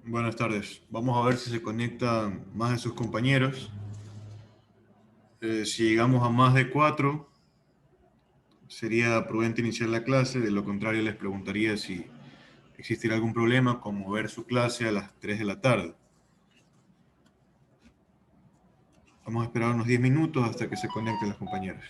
Buenas tardes. Vamos a ver si se conectan más de sus compañeros. Si llegamos a más de 4, sería prudente iniciar la clase. De lo contrario, les preguntaría si existirá algún problema con mover su clase a las 3 de la tarde. Vamos a esperar unos 10 minutos hasta que se conecten los compañeros.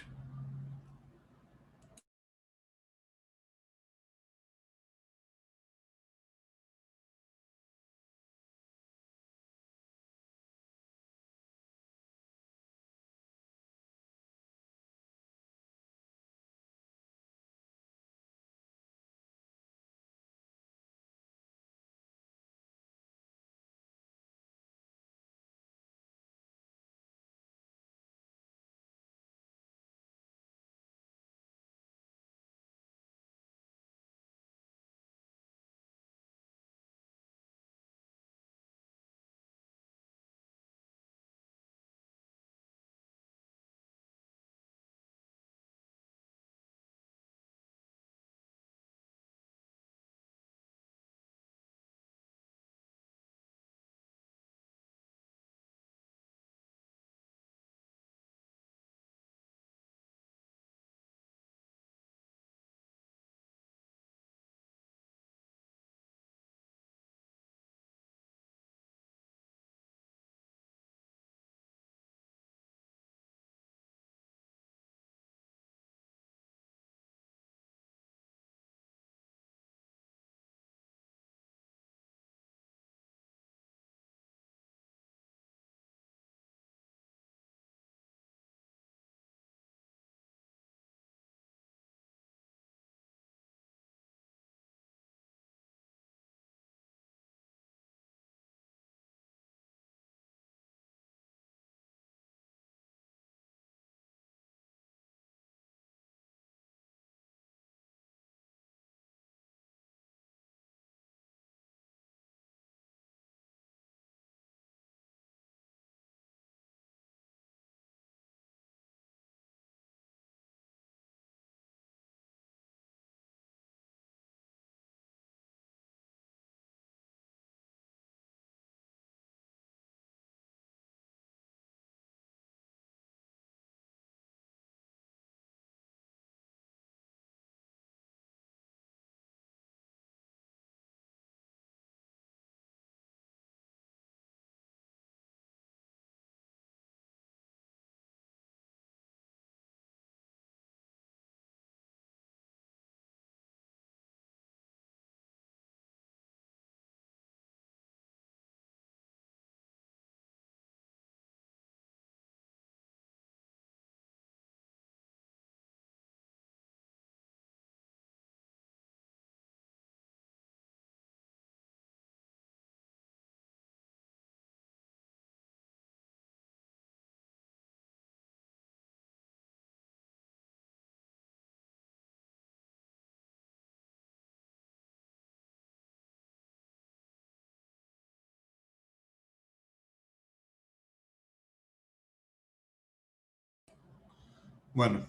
Bueno,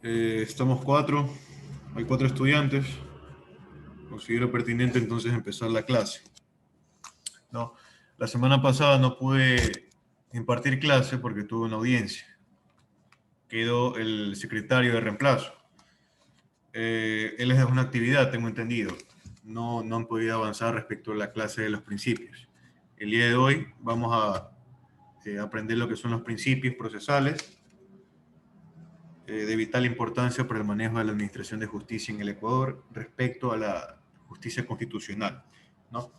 estamos 4. Hay 4 estudiantes. Considero pertinente entonces empezar la clase. No, la semana pasada no pude impartir clase porque tuve una audiencia. Quedó el secretario de reemplazo. Él les dejó una actividad, tengo entendido. No han podido avanzar respecto a la clase de los principios. El día de hoy vamos a aprender lo que son los principios procesales de vital importancia para el manejo de la administración de justicia en el Ecuador respecto a la justicia constitucional, ¿no?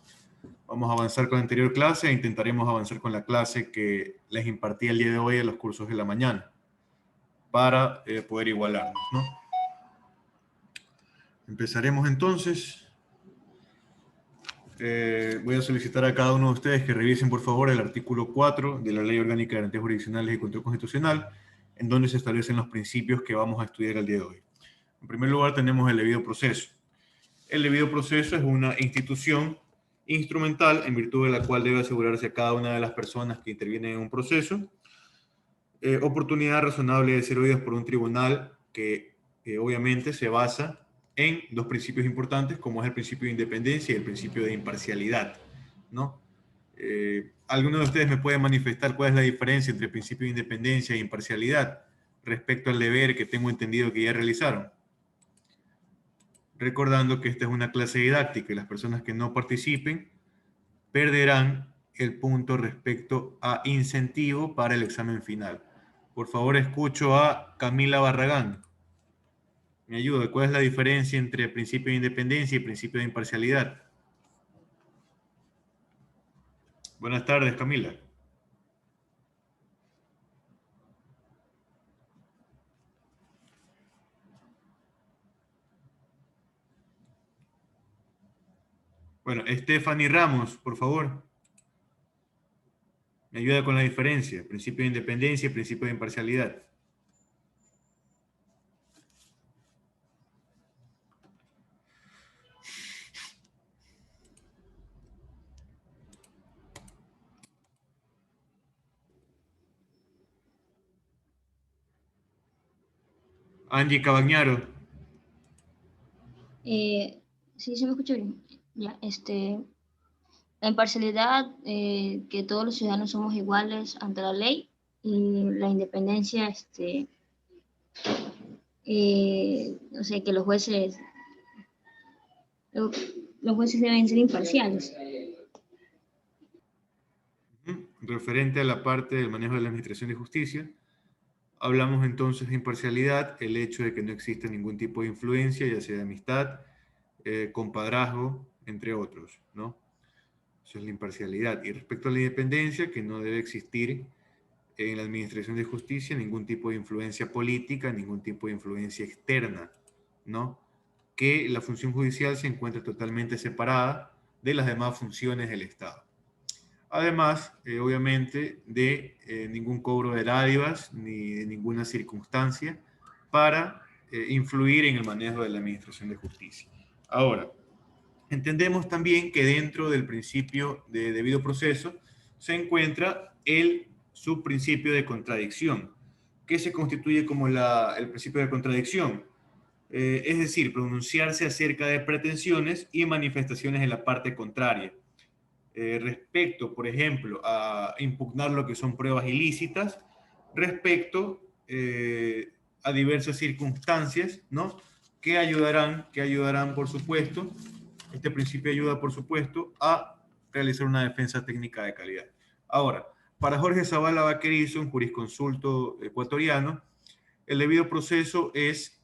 Vamos a avanzar con la anterior clase e intentaremos avanzar con la clase que les impartí el día de hoy en los cursos de la mañana para poder igualarnos, ¿no? Empezaremos entonces. Voy a solicitar a cada uno de ustedes que revisen, por favor, el artículo 4 de la Ley Orgánica de Garantías Jurisdiccionales y Control Constitucional, en donde se establecen los principios que vamos a estudiar el día de hoy. En primer lugar, tenemos el debido proceso. El debido proceso es una institución instrumental en virtud de la cual debe asegurarse a cada una de las personas que intervienen en un proceso oportunidad razonable de ser oídas por un tribunal que obviamente se basa en dos principios importantes, como es el principio de independencia y el principio de imparcialidad, ¿no? ¿Alguno de ustedes me puede manifestar cuál es la diferencia entre principio de independencia e imparcialidad respecto al deber que tengo entendido que ya realizaron? Recordando que esta es una clase didáctica y las personas que no participen perderán el punto respecto a incentivo para el examen final. Por favor, escucho a Camila Barragán. Me ayuda. ¿Cuál es la diferencia entre principio de independencia y principio de imparcialidad? Buenas tardes, Camila. Bueno, Stephanie Ramos, por favor. Me ayuda con la diferencia. Principio de independencia y principio de imparcialidad. Angie Cabañaro. Sí, se me escucha bien. Ya, la imparcialidad, que todos los ciudadanos somos iguales ante la ley, y la independencia, no sé, que los jueces deben ser imparciales. Referente a la parte del manejo de la administración de justicia, hablamos entonces de imparcialidad, el hecho de que no exista ningún tipo de influencia, ya sea de amistad, compadrazgo, entre otros, ¿no? Eso es la imparcialidad. Y respecto a la independencia, que no debe existir en la administración de justicia ningún tipo de influencia política, ningún tipo de influencia externa, ¿no? Que la función judicial se encuentra totalmente separada de las demás funciones del Estado. Además, obviamente, de ningún cobro de dádivas ni de ninguna circunstancia para influir en el manejo de la administración de justicia. Ahora, entendemos también que dentro del principio de debido proceso se encuentra el subprincipio de contradicción, que se constituye como el principio de contradicción, es decir, pronunciarse acerca de pretensiones y manifestaciones en la parte contraria. Respecto, por ejemplo, a impugnar lo que son pruebas ilícitas, respecto a diversas circunstancias, ¿no? Que ayudarán, por supuesto, este principio ayuda, por supuesto, a realizar una defensa técnica de calidad. Ahora, para Jorge Zavala Vaquerizo, un jurisconsulto ecuatoriano, el debido proceso es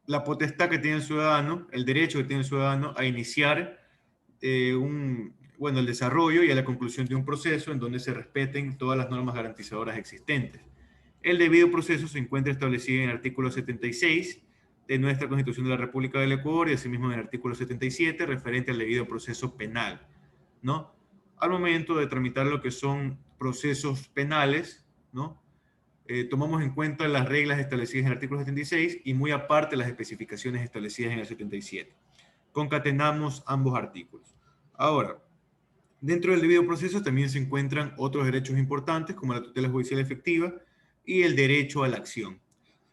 la potestad que tiene el ciudadano, el derecho que tiene el ciudadano a iniciar el desarrollo y a la conclusión de un proceso en donde se respeten todas las normas garantizadoras existentes. El debido proceso se encuentra establecido en el artículo 76 de nuestra Constitución de la República del Ecuador y asimismo en el artículo 77 referente al debido proceso penal, ¿no? Al momento de tramitar lo que son procesos penales, ¿no? Tomamos en cuenta las reglas establecidas en el artículo 76 y muy aparte las especificaciones establecidas en el 77. Concatenamos ambos artículos. Ahora, dentro del debido proceso también se encuentran otros derechos importantes como la tutela judicial efectiva y el derecho a la acción.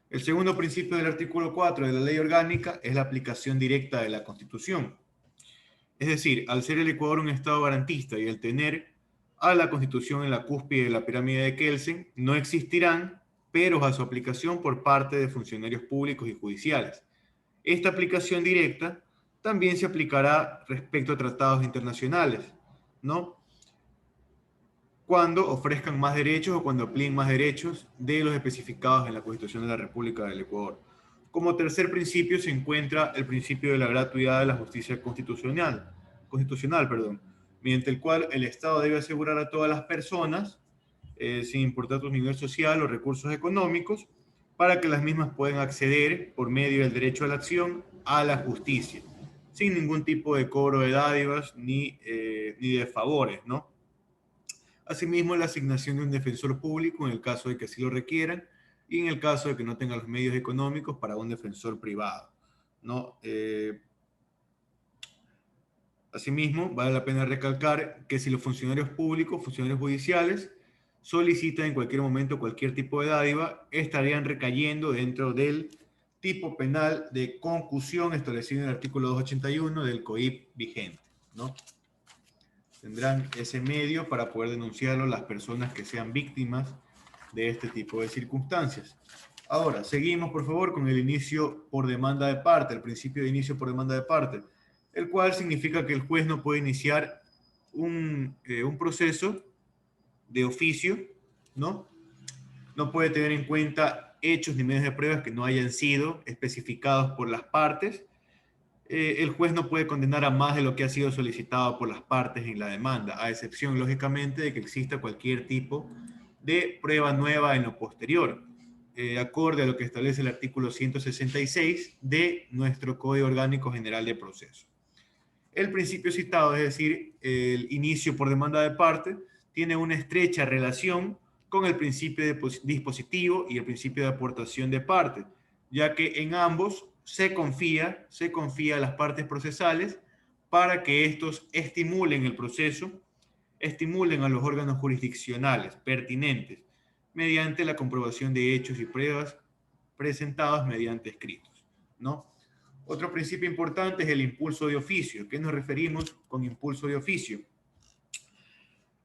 El segundo principio del artículo 4 de la ley orgánica es la aplicación directa de la Constitución. Es decir, al ser el Ecuador un Estado garantista y al tener a la Constitución en la cúspide de la pirámide de Kelsen, no existirán peros a su aplicación por parte de funcionarios públicos y judiciales. Esta aplicación directa también se aplicará respecto a tratados internacionales, ¿no? Cuando ofrezcan más derechos o cuando apliquen más derechos de los especificados en la Constitución de la República del Ecuador. Como tercer principio se encuentra el principio de la gratuidad de la justicia constitucional, mediante el cual el Estado debe asegurar a todas las personas, sin importar su nivel social o recursos económicos, para que las mismas puedan acceder por medio del derecho a la acción a la justicia, sin ningún tipo de cobro de dádivas ni de favores, ¿no? Asimismo, la asignación de un defensor público en el caso de que así lo requieran y en el caso de que no tengan los medios económicos para un defensor privado, ¿no? Asimismo, vale la pena recalcar que si los funcionarios públicos, funcionarios judiciales, solicitan en cualquier momento cualquier tipo de dádiva, estarían recayendo dentro del tipo penal de concusión establecido en el artículo 281 del COIP vigente, ¿no? Tendrán ese medio para poder denunciarlo las personas que sean víctimas de este tipo de circunstancias. Ahora, seguimos por favor con el inicio por demanda de parte, el principio de inicio por demanda de parte, el cual significa que el juez no puede iniciar un proceso de oficio, ¿no? No puede tener en cuenta hechos ni medios de pruebas que no hayan sido especificados por las partes. El juez no puede condenar a más de lo que ha sido solicitado por las partes en la demanda, a excepción, lógicamente, de que exista cualquier tipo de prueba nueva en lo posterior, acorde a lo que establece el artículo 166 de nuestro Código Orgánico General de Proceso. El principio citado, es decir, el inicio por demanda de parte, tiene una estrecha relación con el principio de dispositivo y el principio de aportación de parte, ya que en ambos se confía a las partes procesales para que estos estimulen el proceso, estimulen a los órganos jurisdiccionales pertinentes mediante la comprobación de hechos y pruebas presentados mediante escritos, ¿no? Otro principio importante es el impulso de oficio. ¿Qué nos referimos con impulso de oficio?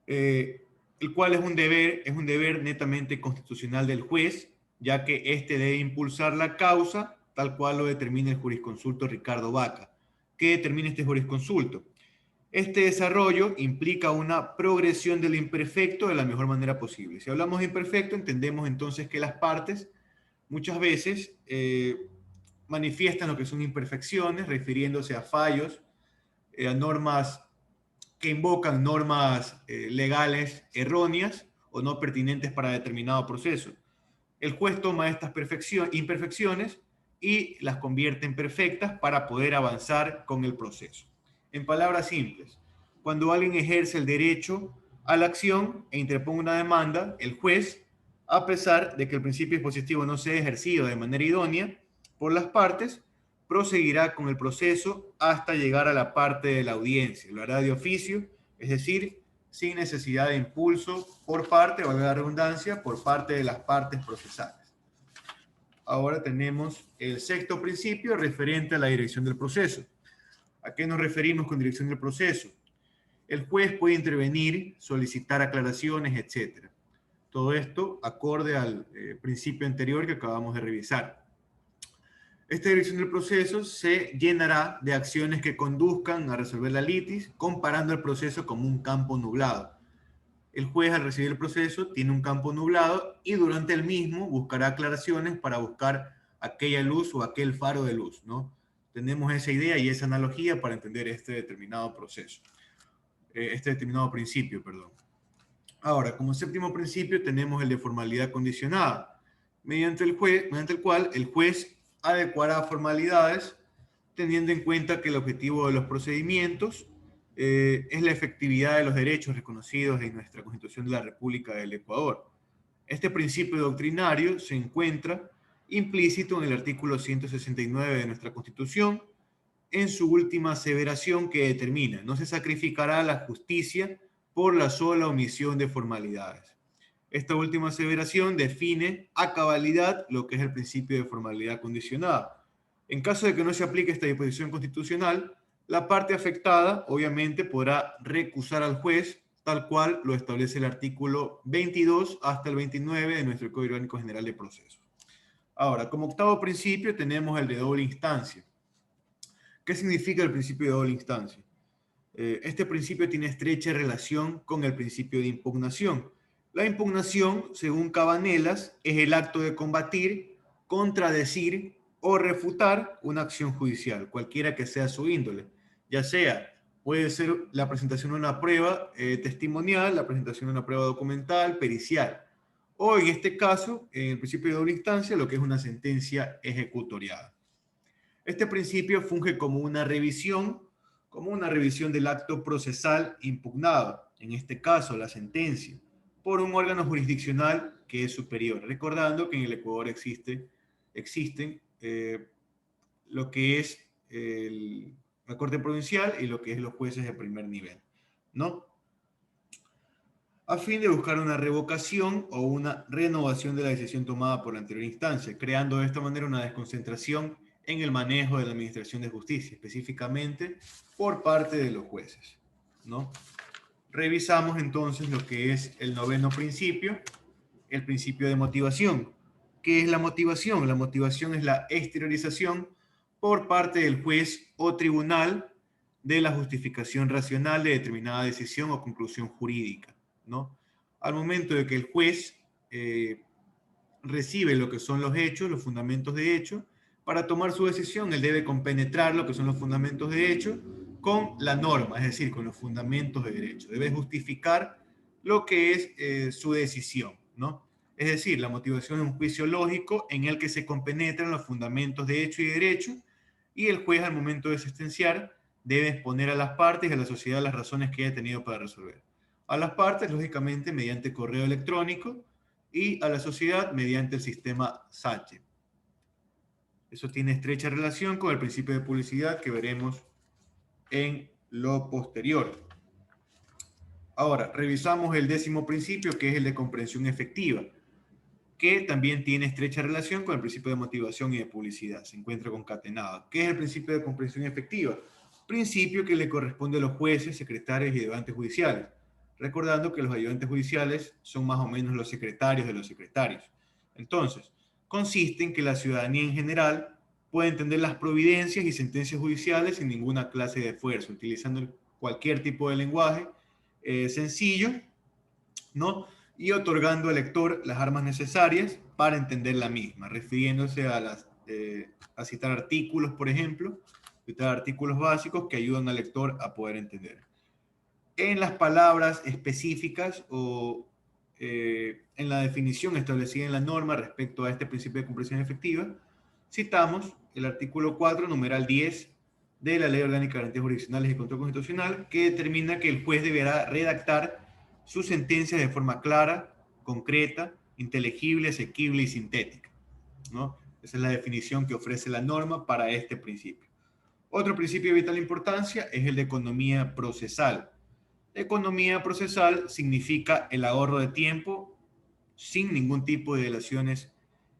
El cual es un deber netamente constitucional del juez, ya que éste debe impulsar la causa tal cual lo determina el jurisconsulto Ricardo Vaca. ¿Qué determina este jurisconsulto? Este desarrollo implica una progresión del imperfecto de la mejor manera posible. Si hablamos de imperfecto, entendemos entonces que las partes muchas veces manifiestan lo que son imperfecciones, refiriéndose a fallos, a normas que invocan normas legales erróneas o no pertinentes para determinado proceso. El juez toma estas imperfecciones y las convierte en perfectas para poder avanzar con el proceso. En palabras simples, cuando alguien ejerce el derecho a la acción e interponga una demanda, el juez, a pesar de que el principio dispositivo no sea ejercido de manera idónea por las partes, proseguirá con el proceso hasta llegar a la parte de la audiencia. Lo hará de oficio, es decir, sin necesidad de impulso por parte, valga la redundancia, por parte de las partes procesales. Ahora tenemos el sexto principio referente a la dirección del proceso. ¿A qué nos referimos con dirección del proceso? El juez puede intervenir, solicitar aclaraciones, etc. Todo esto acorde al principio anterior que acabamos de revisar. Esta dirección del proceso se llenará de acciones que conduzcan a resolver la litis, comparando el proceso como un campo nublado. El juez, al recibir el proceso, tiene un campo nublado y durante el mismo buscará aclaraciones para buscar aquella luz o aquel faro de luz, ¿no? Tenemos esa idea y esa analogía para entender este determinado proceso, este determinado principio, perdón. Ahora, como séptimo principio tenemos el de formalidad condicionada, mediante el cual el juez adecuará formalidades teniendo en cuenta que el objetivo de los procedimientos es la efectividad de los derechos reconocidos en nuestra Constitución de la República del Ecuador. Este principio doctrinario se encuentra implícito en el artículo 169 de nuestra Constitución, en su última aseveración que determina: no se sacrificará la justicia por la sola omisión de formalidades. Esta última aseveración define a cabalidad lo que es el principio de formalidad condicionada. En caso de que no se aplique esta disposición constitucional, la parte afectada obviamente podrá recusar al juez, tal cual lo establece el artículo 22 hasta el 29 de nuestro Código Orgánico General de Procesos. Ahora, como octavo principio tenemos el de doble instancia. ¿Qué significa el principio de doble instancia? Este principio tiene estrecha relación con el principio de impugnación. La impugnación, según Cabanelas, es el acto de combatir, contradecir o refutar una acción judicial, cualquiera que sea su índole, ya sea, puede ser la presentación de una prueba testimonial, la presentación de una prueba documental, pericial, o en este caso, en el principio de doble instancia, lo que es una sentencia ejecutoriada. Este principio funge como una revisión del acto procesal impugnado, en este caso la sentencia, por un órgano jurisdiccional que es superior. Recordando que en el Ecuador existen lo que es la Corte Provincial y lo que es los jueces de primer nivel, ¿no? A fin de buscar una revocación o una renovación de la decisión tomada por la anterior instancia, creando de esta manera una desconcentración en el manejo de la administración de justicia, específicamente por parte de los jueces, ¿no? revisamos entonces lo que es el noveno principio, el principio de motivación. ¿Qué es la motivación? La motivación es la exteriorización por parte del juez o tribunal de la justificación racional de determinada decisión o conclusión jurídica, ¿no? Al momento de que el juez recibe lo que son los hechos, los fundamentos de hecho, para tomar su decisión, él debe compenetrar lo que son los fundamentos de hecho con la norma, es decir, con los fundamentos de derecho. Debe justificar lo que es su decisión, ¿no? Es decir, la motivación es un juicio lógico en el que se compenetran los fundamentos de hecho y derecho, y el juez, al momento de sentenciar, debe exponer a las partes y a la sociedad las razones que haya tenido para resolver. A las partes, lógicamente, mediante correo electrónico, y a la sociedad mediante el sistema SACHE. Eso tiene estrecha relación con el principio de publicidad que veremos en lo posterior. Ahora, revisamos el décimo principio, que es el de comprensión efectiva, que también tiene estrecha relación con el principio de motivación y de publicidad. Se encuentra concatenado. ¿Qué es el principio de comprensión efectiva? Principio que le corresponde a los jueces, secretarios y ayudantes judiciales. Recordando que los ayudantes judiciales son más o menos los secretarios de los secretarios. Entonces, consiste en que la ciudadanía en general puede entender las providencias y sentencias judiciales sin ninguna clase de esfuerzo, utilizando cualquier tipo de lenguaje sencillo, ¿no? Y otorgando al lector las armas necesarias para entender la misma, refiriéndose a citar artículos, por ejemplo, citar artículos básicos que ayudan al lector a poder entender. En las palabras específicas o en la definición establecida en la norma respecto a este principio de comprensión efectiva, citamos el artículo 4, numeral 10 de la Ley Orgánica de Garantías Jurisdiccionales y Control Constitucional, que determina que el juez deberá redactar sus sentencias de forma clara, concreta, inteligible, asequible y sintética, ¿no? Esa es la definición que ofrece la norma para este principio. Otro principio de vital importancia es el de economía procesal. Economía procesal significa el ahorro de tiempo sin ningún tipo de dilaciones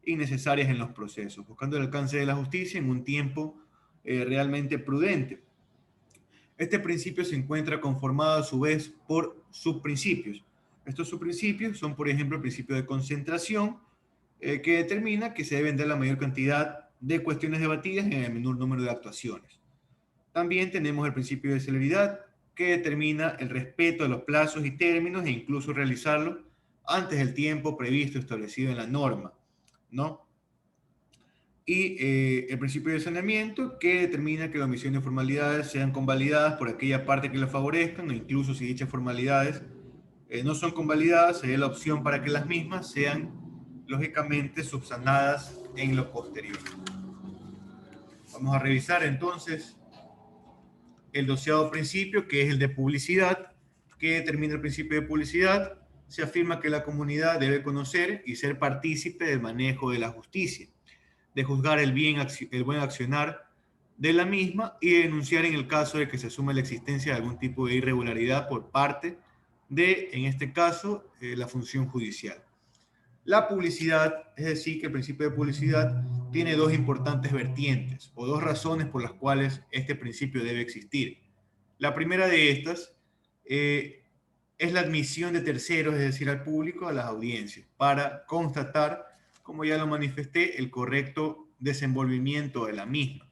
innecesarias en los procesos, buscando el alcance de la justicia en un tiempo realmente prudente. Este principio se encuentra conformado a su vez por subprincipios. Estos subprincipios son, por ejemplo, el principio de concentración, que determina que se deben dar la mayor cantidad de cuestiones debatidas en el menor número de actuaciones. También tenemos el principio de celeridad, que determina el respeto a los plazos y términos e incluso realizarlo antes del tiempo previsto establecido en la norma, ¿no? Y el principio de saneamiento, que determina que las omisiones de formalidades sean convalidadas por aquella parte que las favorezcan, o incluso si dichas formalidades no son convalidadas, se dé la opción para que las mismas sean, lógicamente, subsanadas en lo posterior. Vamos a revisar entonces el 12º principio, que es el de publicidad, que determina el principio de publicidad. Se afirma que la comunidad debe conocer y ser partícipe del manejo de la justicia, de juzgar el buen accionar de la misma y de denunciar en el caso de que se asume la existencia de algún tipo de irregularidad por parte de, en este caso, la función judicial. La publicidad, es decir, que el principio de publicidad tiene dos importantes vertientes o dos razones por las cuales este principio debe existir. La primera de estas es la admisión de terceros, es decir, al público, a las audiencias, para constatar, como ya lo manifesté, el correcto desenvolvimiento de la misma.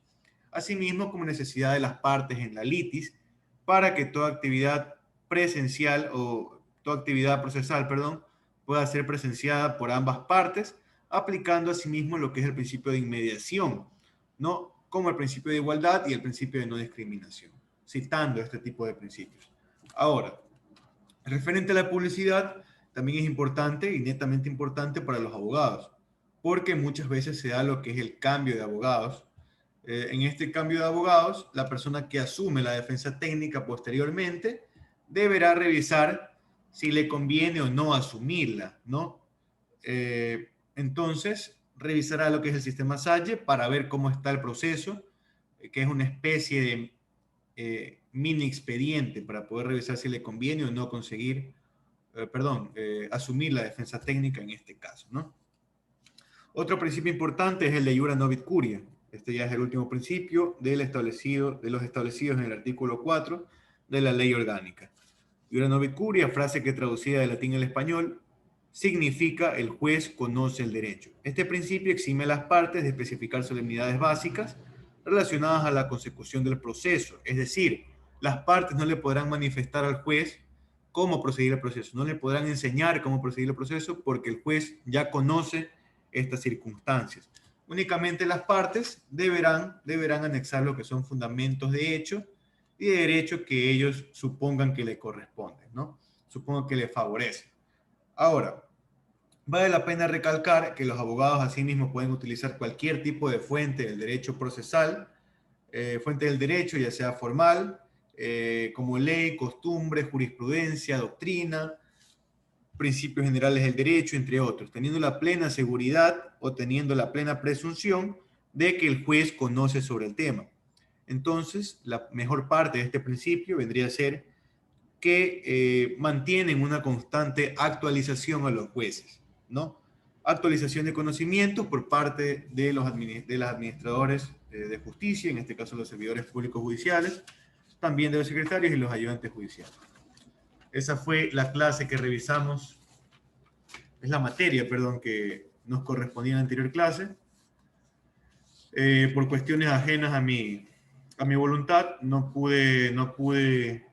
Asimismo, como necesidad de las partes en la litis, para que toda actividad presencial o toda actividad procesal, perdón, pueda ser presenciada por ambas partes, aplicando asimismo lo que es el principio de inmediación, ¿no? Como el principio de igualdad y el principio de no discriminación, citando este tipo de principios. Ahora, referente a la publicidad, también es importante y netamente importante para los abogados, porque muchas veces se da lo que es el cambio de abogados. En este cambio de abogados, la persona que asume la defensa técnica posteriormente deberá revisar si le conviene o no asumirla, ¿no? Entonces, revisará lo que es el sistema SACHE para ver cómo está el proceso, que es una especie de mini expediente para poder revisar si le conviene o no conseguir, asumir la defensa técnica en este caso, ¿no? Otro principio importante es el de iura novit curia. Este ya es el último principio de los establecidos en el artículo 4 de la Ley Orgánica. Iura novit curia, frase que traducida del latín al español, significa el juez conoce el derecho. Este principio exime a las partes de especificar solemnidades básicas relacionadas a la consecución del proceso. Es decir, las partes no le podrán manifestar al juez cómo proceder el proceso, no le podrán enseñar cómo proceder el proceso porque el juez ya conoce estas circunstancias. Únicamente las partes deberán anexar lo que son fundamentos de hecho y de derecho que ellos supongan que le corresponden, ¿no? Supongan que le favorecen. Ahora, vale la pena recalcar que los abogados asimismo pueden utilizar cualquier tipo de fuente del derecho procesal, fuente del derecho, ya sea formal, como ley, costumbre, jurisprudencia, doctrina, principios generales del derecho, entre otros, teniendo la plena seguridad o teniendo la plena presunción de que el juez conoce sobre el tema. Entonces, la mejor parte de este principio vendría a ser que mantienen una constante actualización a los jueces, ¿no? Actualización de conocimientos por parte de los administradores de justicia, en este caso los servidores públicos judiciales, también de los secretarios y los ayudantes judiciales. Esa fue la clase que revisamos, es la materia, perdón, que nos correspondía en la anterior clase. Por cuestiones ajenas a mi voluntad, no pude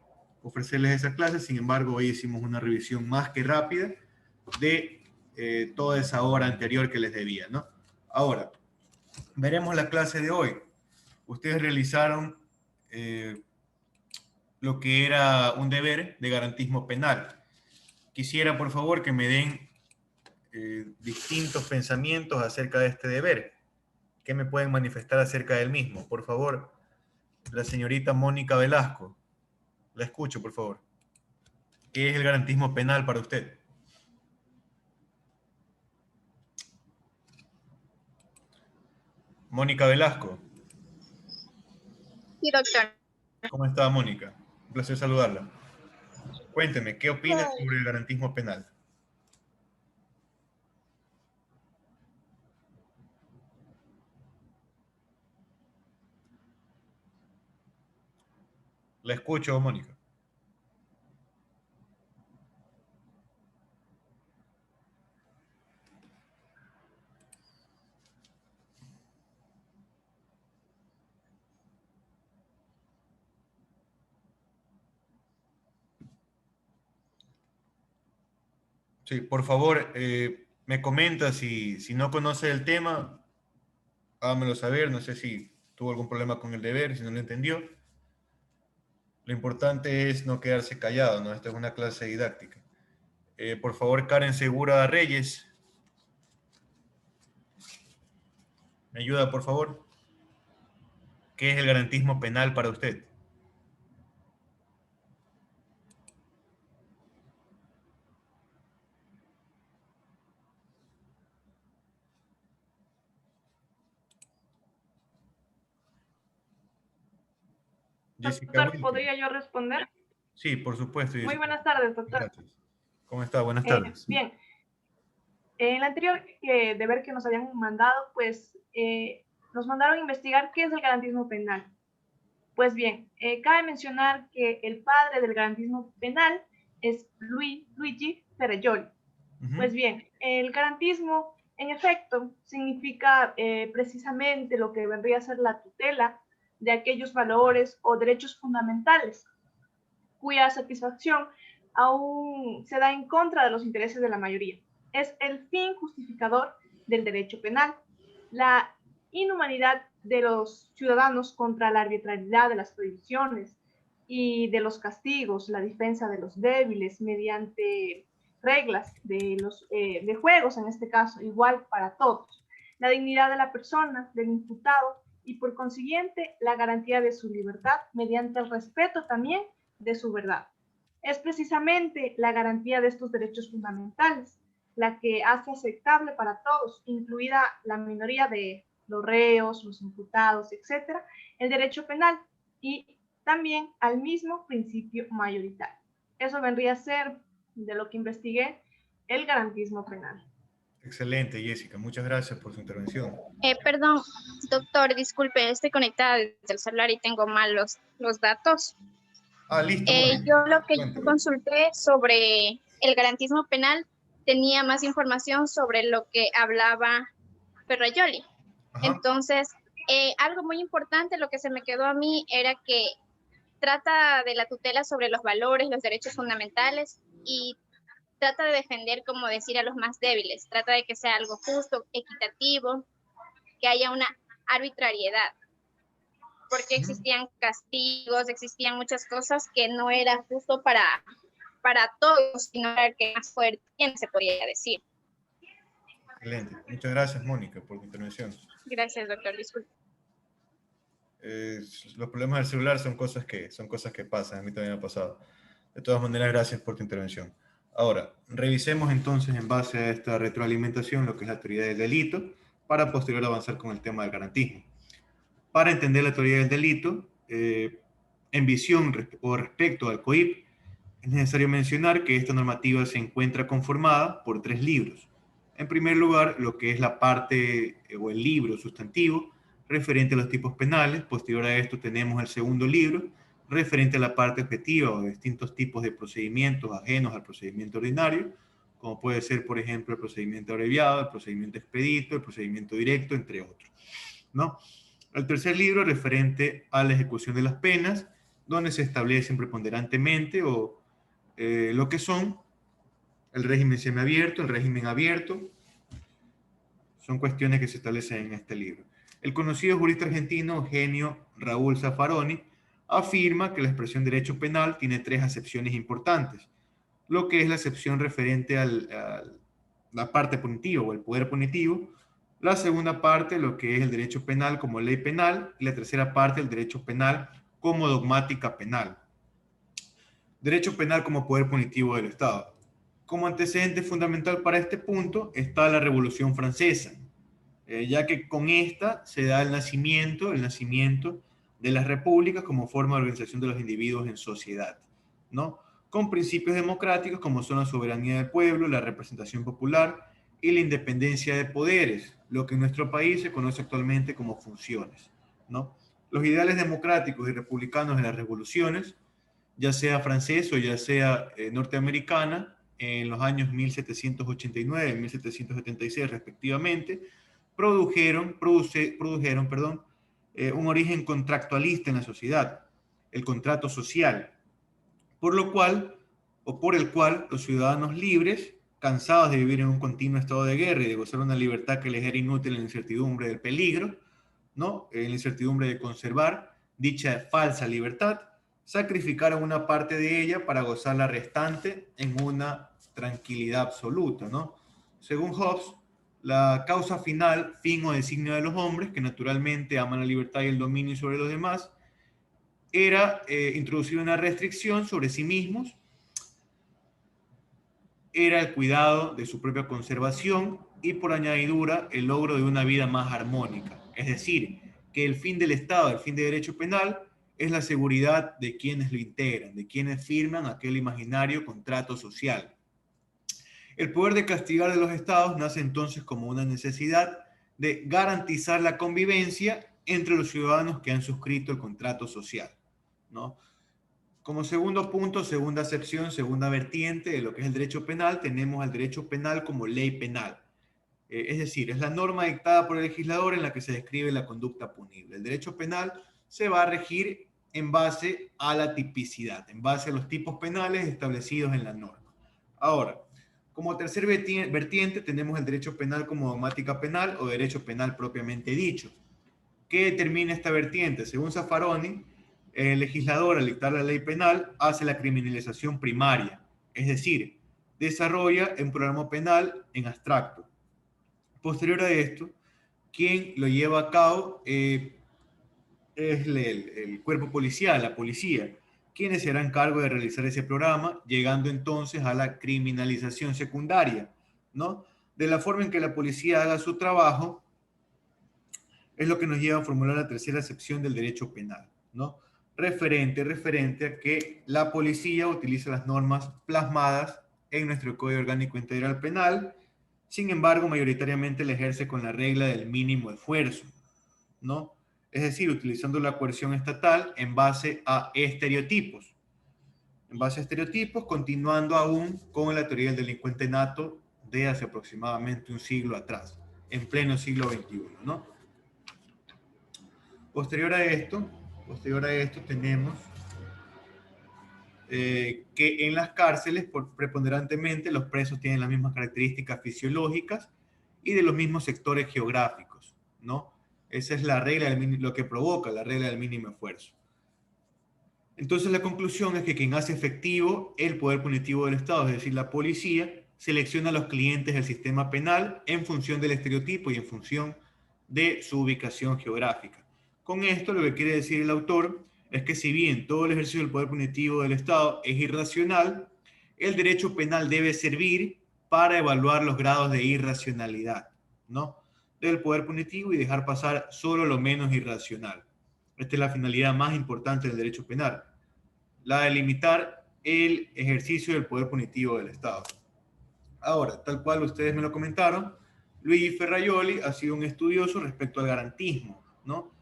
ofrecerles esa clase, sin embargo, hoy hicimos una revisión más que rápida de toda esa hora anterior que les debía, ¿no? Ahora, veremos la clase de hoy. Ustedes realizaron lo que era un deber de garantismo penal. Quisiera, por favor, que me den distintos pensamientos acerca de este deber. ¿Qué me pueden manifestar acerca del mismo? Por favor, la señorita Mónica Velasco. La escucho, por favor. ¿Qué es el garantismo penal para usted? Mónica Velasco. Sí, doctor. ¿Cómo está, Mónica? Un placer saludarla. Cuénteme, ¿qué opina sobre el garantismo penal? La escucho, Mónica. Sí, por favor, me comenta si no conoce el tema, hágamelo saber. No sé si tuvo algún problema con el deber, si no lo entendió. Lo importante es no quedarse callado, ¿no? Esta es una clase didáctica. Por favor, Karen Segura Reyes. ¿Me ayuda, por favor? ¿Qué es el garantismo penal para usted? Jessica Doctor, Wilke. ¿podría yo responder? Sí, por supuesto, Muy Jessica. buenas tardes, doctor. Gracias. ¿Cómo está? Buenas tardes. Bien, en el anterior deber que nos habían mandado, pues nos mandaron a investigar qué es el garantismo penal. Pues bien, cabe mencionar que el padre del garantismo penal es Luigi Ferrejoli. Pues bien, el garantismo, en efecto, significa precisamente lo que vendría a ser la tutela de aquellos valores o derechos fundamentales cuya satisfacción aún se da en contra de los intereses de la mayoría. Es el fin justificador del derecho penal. La inhumanidad de los ciudadanos contra la arbitrariedad de las prohibiciones y de los castigos, la defensa de los débiles mediante reglas de juegos, en este caso, igual para todos. La dignidad de la persona, del imputado y por consiguiente la garantía de su libertad mediante el respeto también de su verdad. Es precisamente la garantía de estos derechos fundamentales la que hace aceptable para todos, incluida la minoría de los reos, los imputados, etcétera, el derecho penal y también al mismo principio mayoritario. Eso vendría a ser, de lo que investigué, el garantismo penal. Excelente, Jessica. Muchas gracias por su intervención. Perdón, doctor, disculpe, estoy conectada desde el celular y tengo mal los datos. Ah, listo, Mónica. Yo lo que yo Cuéntame. consulté sobre el garantismo penal tenía más información sobre lo que hablaba Ferrajoli. Ajá. Entonces, algo muy importante, lo que se me quedó a mí era que trata de la tutela sobre los valores, los derechos fundamentales y trata de defender, como decir, a los más débiles. Trata de que sea algo justo, equitativo, que haya una arbitrariedad, porque existían castigos, existían muchas cosas que no era justo para todos, sino para el que más fuerte tiene, se podría decir. Excelente. Muchas gracias, Mónica, por tu intervención. Gracias, doctor. Disculpe. Los problemas del celular son cosas que pasan, a mí también me ha pasado. De todas maneras, gracias por tu intervención. Ahora, revisemos entonces en base a esta retroalimentación lo que es la teoría del delito para posterior avanzar con el tema del garantismo. Para entender la teoría del delito, en visión o respecto al COIP, es necesario mencionar que esta normativa se encuentra conformada por 3 libros. En primer lugar, lo que es la parte o el libro sustantivo referente a los tipos penales. Posterior a esto tenemos el segundo libro referente a la parte objetiva o distintos tipos de procedimientos ajenos al procedimiento ordinario, como puede ser, por ejemplo, el procedimiento abreviado, el procedimiento expedito, el procedimiento directo, entre otros, ¿no? El tercer libro referente a la ejecución de las penas, donde se establecen preponderantemente lo que son el régimen semiabierto, el régimen abierto. Son cuestiones que se establecen en este libro. El conocido jurista argentino Eugenio Raúl Zaffaroni afirma que la expresión derecho penal tiene 3 acepciones importantes. Lo que es la acepción referente a la parte punitiva o el poder punitivo, la segunda parte, lo que es el derecho penal como ley penal, y la tercera parte, el derecho penal como dogmática penal. Derecho penal como poder punitivo del Estado. Como antecedente fundamental para este punto está la Revolución Francesa, ya que con esta se da el nacimiento de las repúblicas como forma de organización de los individuos en sociedad, ¿no? Con principios democráticos como son la soberanía del pueblo, la representación popular y la independencia de poderes, lo que en nuestro país se conoce actualmente como funciones, ¿no? Los ideales democráticos y republicanos de las revoluciones, ya sea francés o ya sea norteamericana, en los años 1789 y 1776 respectivamente, produjeron un origen contractualista en la sociedad, el contrato social, por el cual los ciudadanos libres, cansados de vivir en un continuo estado de guerra y de gozar una libertad que les era inútil en la incertidumbre del peligro, ¿no? En la incertidumbre de conservar dicha falsa libertad, sacrificaron una parte de ella para gozar la restante en una tranquilidad absoluta, ¿no? Según Hobbes, la causa final, fin o designio de los hombres, que naturalmente aman la libertad y el dominio sobre los demás, era introducir una restricción sobre sí mismos, era el cuidado de su propia conservación y por añadidura el logro de una vida más armónica. Es decir, que el fin del Estado, el fin del derecho penal, es la seguridad de quienes lo integran, de quienes firman aquel imaginario contrato social. El poder de castigar de los estados nace entonces como una necesidad de garantizar la convivencia entre los ciudadanos que han suscrito el contrato social, ¿no? Como segundo punto, segunda acepción, segunda vertiente de lo que es el derecho penal, tenemos el derecho penal como ley penal. Es decir, es la norma dictada por el legislador en la que se describe la conducta punible. El derecho penal se va a regir en base a la tipicidad, en base a los tipos penales establecidos en la norma. Ahora, como tercer vertiente tenemos el derecho penal como dogmática penal o derecho penal propiamente dicho. ¿Qué determina esta vertiente? Según Zaffaroni, el legislador al dictar la ley penal hace la criminalización primaria, es decir, desarrolla un programa penal en abstracto. Posterior a esto, quien lo lleva a cabo es el cuerpo policial, la policía, quienes se harán cargo de realizar ese programa, llegando entonces a la criminalización secundaria, ¿no? De la forma en que la policía haga su trabajo, es lo que nos lleva a formular la tercera acepción del derecho penal, ¿no? Referente a que la policía utiliza las normas plasmadas en nuestro Código Orgánico Integral Penal, sin embargo, mayoritariamente la ejerce con la regla del mínimo esfuerzo, ¿no? Es decir, utilizando la coerción estatal en base a estereotipos. en base a estereotipos, continuando aún con la teoría del delincuente nato de hace aproximadamente un siglo atrás, en pleno siglo XXI, ¿no? Posterior a esto tenemos que en las cárceles, preponderantemente, los presos tienen las mismas características fisiológicas y de los mismos sectores geográficos, ¿no? Esa es la regla lo que provoca la regla del mínimo esfuerzo. Entonces la conclusión es que quien hace efectivo el poder punitivo del Estado, es decir, la policía, selecciona a los clientes del sistema penal en función del estereotipo y en función de su ubicación geográfica. Con esto lo que quiere decir el autor es que si bien todo el ejercicio del poder punitivo del Estado es irracional, el derecho penal debe servir para evaluar los grados de irracionalidad, ¿no?, del poder punitivo y dejar pasar solo lo menos irracional. Esta es la finalidad más importante del derecho penal, la de limitar el ejercicio del poder punitivo del Estado. Ahora, tal cual ustedes me lo comentaron, Luigi Ferraioli ha sido un estudioso respecto al garantismo, ¿no?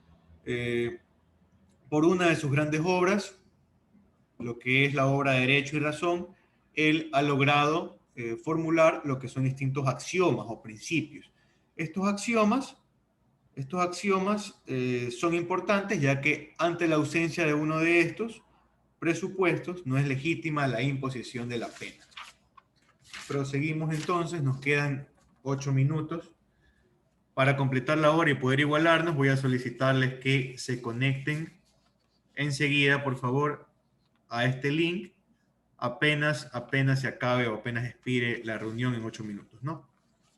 Por una de sus grandes obras, lo que es la obra Derecho y Razón, él ha logrado formular lo que son distintos axiomas o principios. Estos axiomas son importantes ya que ante la ausencia de uno de estos presupuestos no es legítima la imposición de la pena. Proseguimos entonces, nos quedan 8 minutos. Para completar la hora y poder igualarnos, voy a solicitarles que se conecten enseguida, por favor, a este link, apenas se acabe o apenas expire la reunión en 8 minutos, ¿no?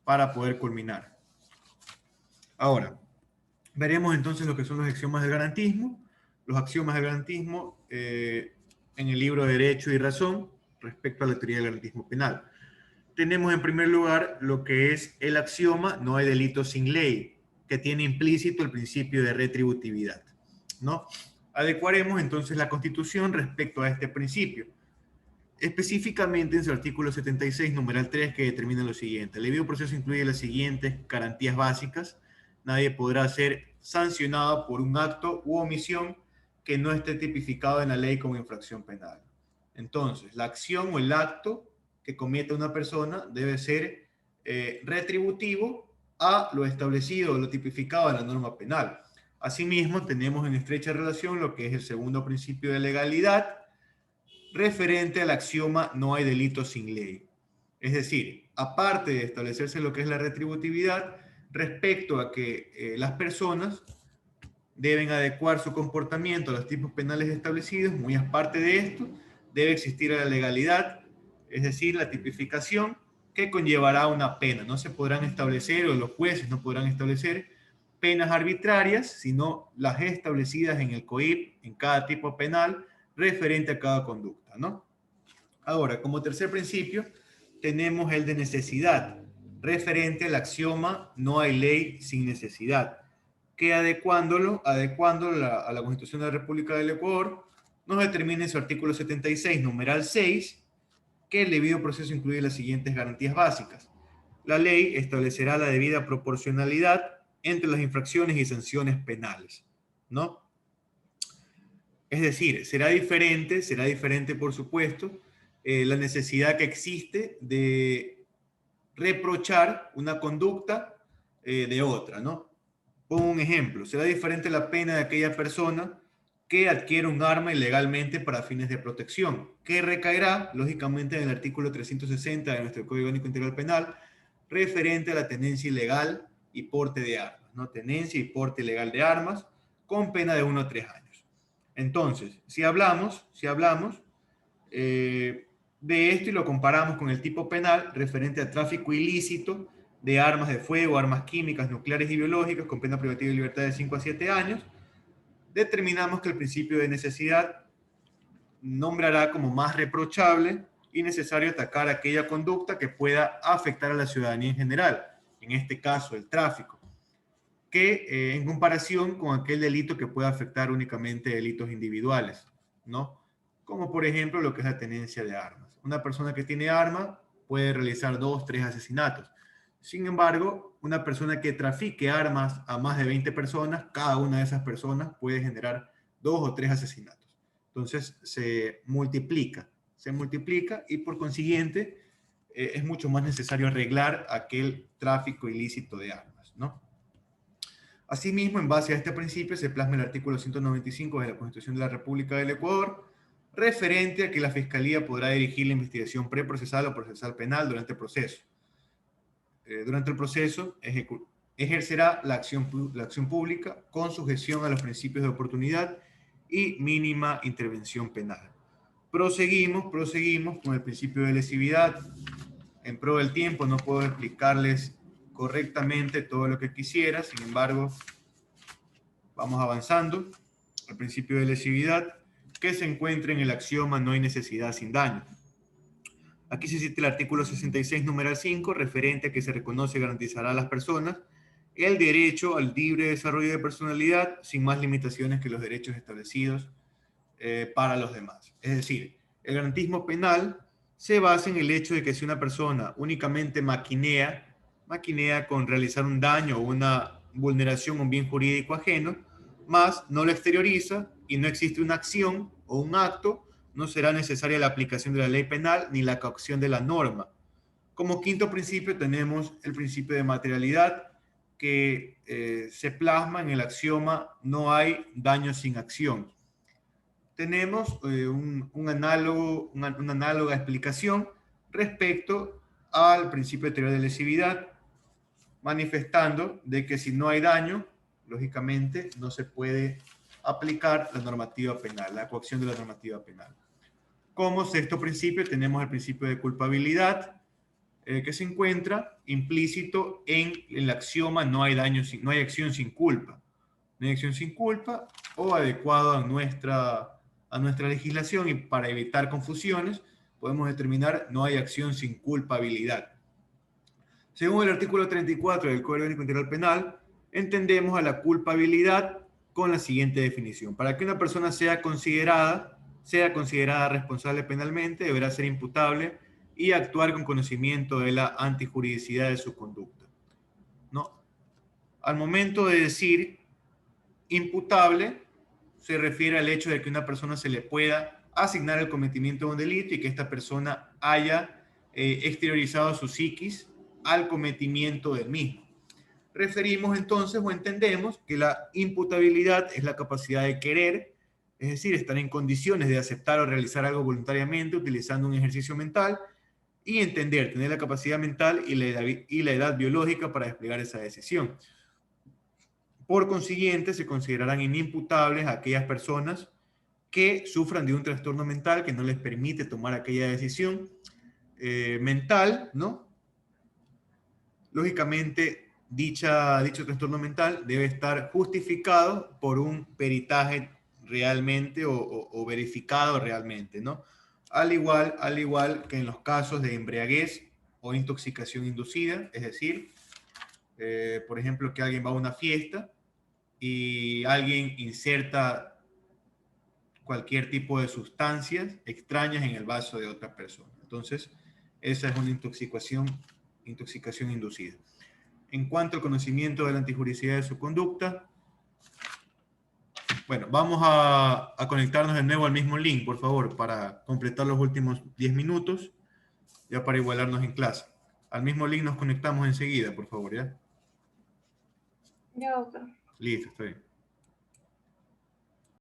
Para poder culminar. Ahora, veremos entonces lo que son los axiomas del garantismo. Los axiomas del garantismo en el libro Derecho y Razón respecto a la teoría del garantismo penal. Tenemos en primer lugar lo que es el axioma no hay delito sin ley, que tiene implícito el principio de retributividad, ¿no? Adecuaremos entonces la Constitución respecto a este principio. Específicamente en su artículo 76, numeral 3, que determina lo siguiente. El debido proceso incluye las siguientes garantías básicas. Nadie podrá ser sancionado por un acto u omisión que no esté tipificado en la ley como infracción penal. Entonces, la acción o el acto que cometa una persona debe ser retributivo a lo establecido o lo tipificado en la norma penal. Asimismo, tenemos en estrecha relación lo que es el segundo principio de legalidad, referente al axioma no hay delito sin ley. Es decir, aparte de establecerse lo que es la retributividad, respecto a que las personas deben adecuar su comportamiento a los tipos penales establecidos, muy aparte de esto, debe existir la legalidad, es decir, la tipificación que conllevará una pena. No se podrán establecer, o los jueces no podrán establecer penas arbitrarias, sino las establecidas en el COIP, en cada tipo penal, referente a cada conducta, ¿no? Ahora, como tercer principio, tenemos el de necesidad, referente al axioma no hay ley sin necesidad, que adecuándolo a la Constitución de la República del Ecuador, nos determina en su artículo 76, numeral 6, que el debido proceso incluye las siguientes garantías básicas. La ley establecerá la debida proporcionalidad entre las infracciones y sanciones penales, ¿no? Es decir, será diferente, por supuesto, la necesidad que existe de reprochar una conducta de otra, ¿no? Pongo un ejemplo. Será diferente la pena de aquella persona que adquiere un arma ilegalmente para fines de protección, que recaerá, lógicamente, en el artículo 360 de nuestro Código Orgánico Integral Penal, referente a la tenencia ilegal y porte de armas, ¿no? Tenencia y porte ilegal de armas, con pena de 1 a 3 años. Entonces, si hablamos de esto y lo comparamos con el tipo penal referente a tráfico ilícito de armas de fuego, armas químicas, nucleares y biológicas, con pena privativa de libertad de 5 a 7 años, determinamos que el principio de necesidad nombrará como más reprochable y necesario atacar aquella conducta que pueda afectar a la ciudadanía en general, en este caso el tráfico, que en comparación con aquel delito que pueda afectar únicamente delitos individuales, ¿no? Como por ejemplo lo que es la tenencia de armas. Una persona que tiene arma puede realizar 2, 3 asesinatos. Sin embargo, una persona que trafique armas a más de 20 personas, cada una de esas personas puede generar 2 o 3 asesinatos. Entonces se multiplica se multiplica y por consiguiente es mucho más necesario arreglar aquel tráfico ilícito de armas, ¿no? Asimismo, en base a este principio se plasma el artículo 195 de la Constitución de la República del Ecuador, referente a que la Fiscalía podrá dirigir la investigación preprocesal o procesal penal durante el proceso. Durante el proceso ejercerá la acción pública con sujeción a los principios de oportunidad y mínima intervención penal. Proseguimos con el principio de lesividad. En pro del tiempo no puedo explicarles correctamente todo lo que quisiera, sin embargo, vamos avanzando. El principio de lesividad, que se encuentra en el axioma no hay necesidad sin daño. Aquí se cita el artículo 66, numeral 5, referente a que se reconoce y garantizará a las personas el derecho al libre desarrollo de personalidad sin más limitaciones que los derechos establecidos para los demás. Es decir, el garantismo penal se basa en el hecho de que si una persona únicamente maquinea con realizar un daño o una vulneración a un bien jurídico ajeno, más no lo exterioriza y no existe una acción o un acto, no será necesaria la aplicación de la ley penal ni la coacción de la norma. Como quinto principio tenemos el principio de materialidad que se plasma en el axioma no hay daño sin acción. Tenemos una análoga explicación respecto al principio de teoría de lesividad, manifestando de que si no hay daño, lógicamente no se puede aplicar la normativa penal, la coacción de la normativa penal. Como sexto principio tenemos el principio de culpabilidad, que se encuentra implícito en el axioma no hay acción sin culpa. No hay acción sin culpa o adecuado a nuestra legislación, y para evitar confusiones podemos determinar no hay acción sin culpabilidad. Según el artículo 34 del Código Orgánico Integral Penal, entendemos a la culpabilidad con la siguiente definición. Para que una persona sea considerada responsable penalmente, deberá ser imputable y actuar con conocimiento de la antijuridicidad de su conducta, ¿no? Al momento de decir imputable, se refiere al hecho de que una persona se le pueda asignar el cometimiento de un delito y que esta persona haya exteriorizado su psiquis al cometimiento del mismo. Referimos entonces o entendemos que la imputabilidad es la capacidad de querer, es decir, estar en condiciones de aceptar o realizar algo voluntariamente utilizando un ejercicio mental, y entender, tener la capacidad mental y la edad biológica para desplegar esa decisión. Por consiguiente, se considerarán inimputables a aquellas personas que sufran de un trastorno mental que no les permite tomar aquella decisión mental, ¿no? Lógicamente, dicho trastorno mental debe estar justificado por un peritaje realmente o verificado realmente, ¿no? Al igual que en los casos de embriaguez o intoxicación inducida, es decir, por ejemplo, que alguien va a una fiesta y alguien inserta cualquier tipo de sustancias extrañas en el vaso de otra persona. Entonces, esa es una intoxicación inducida. En cuanto al conocimiento de la antijuridicidad de su conducta, bueno, vamos a conectarnos de nuevo al mismo link, por favor, para completar los últimos 10 minutos, ya para igualarnos en clase. Al mismo link nos conectamos enseguida, por favor, ¿ya? Ya, doctor. Listo, está bien.